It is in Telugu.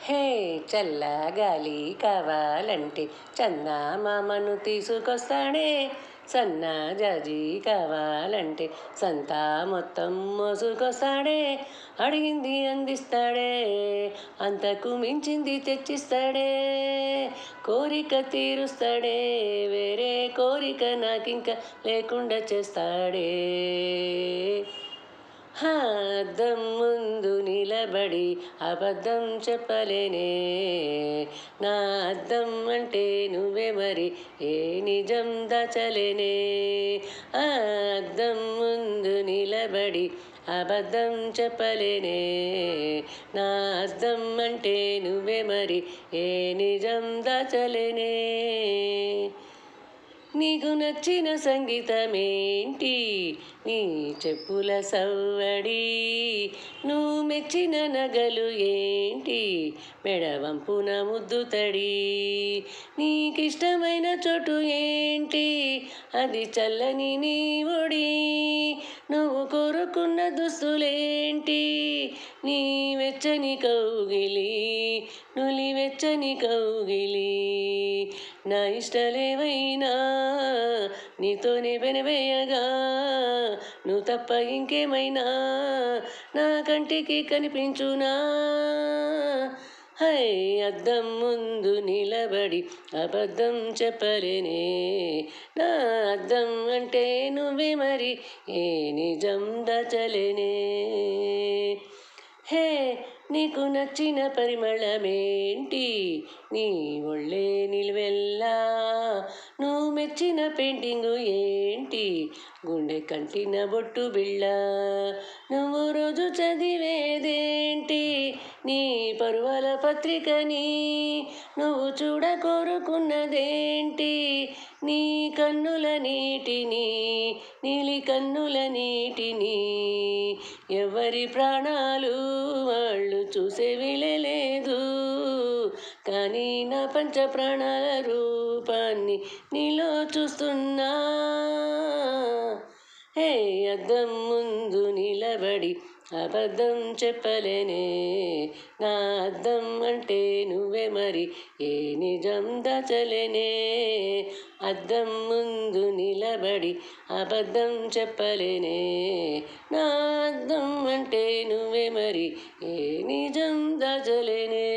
హే చల్లగాలి కావాలంటే చందమామను తీసుకొస్తాడే, సన్నజాజి కావాలంటే సంతా మొత్తం మోసుకొస్తాడే. అడిగింది అందిస్తాడే, అంతకు మించింది తెచ్చిస్తాడే. కోరిక తీరుస్తాడే, వేరే కోరిక నాకింక లేకుండా చేస్తాడే. అద్దం ముందు నిలబడి అబద్ధం చెప్పలేనే, నా అద్దం అంటే నువ్వే మరి, ఏ నిజం దాచలేనే. అద్దం ముందు నిలబడి అబద్ధం చెప్పలేనే, నా అద్దం అంటే నువ్వే మరి, ఏ నిజం దాచలేనే. నీకు నచ్చిన సంగీతమేంటి, నీ చెప్పుల సవ్వడి, నువ్వు మెచ్చిన నగలు ఏంటి, మెడవంపున ముద్దు తడి. నీకిష్టమైన చోటు ఏంటి, అది చల్లని నీ ఒడి. నువ్వు కోరుకున్న దుస్తులేంటి, నీ వెచ్చని కౌగిలి, నులి వెచ్చని కౌగిలి. నా ఇష్టలేవైనా నీతోనే వెనవేయగా, నువ్వు తప్ప ఇంకేమైనా నా కంటికి కనిపించునా. హై అద్దం ముందు నిలబడి అబద్ధం చెప్పలేనే, నా అద్దం అంటే నువ్వే మరి, ఏ నిజం దాచలేనే. హే నీకు నచ్చిన పరిమళమేంటి, నీ ఒళ్ళే నిలువెల్లా, నువ్వు మెచ్చిన పెయింటింగు ఏంటి, గుండె కంటిన బొట్టు బిళ్ళ. నువ్వు రోజు చదివేదేంటి, నీ పరువల పత్రికని, నువ్వు చూడ కోరుకున్నదేంటి, నీ కన్నుల నీటిని, నీలి కన్నుల నీటిని. ఎవరి ప్రాణాలు వాళ్ళు చూసేవిలే లేదు, కానీ నా పంచ ప్రాణాల రూపాన్ని నీలో చూస్తున్నా. హే అద్దం ముందు నిలబడి అబద్ధం చెప్పలేనే, నా అద్దం అంటే నువ్వే మరి, ఏ నిజం దాచలేనే. అద్దం ముందు నిలబడి అబద్ధం చెప్పలేనే, నా అద్దం అంటే నువ్వే మరి, ఏ నిజం దాచలేనే.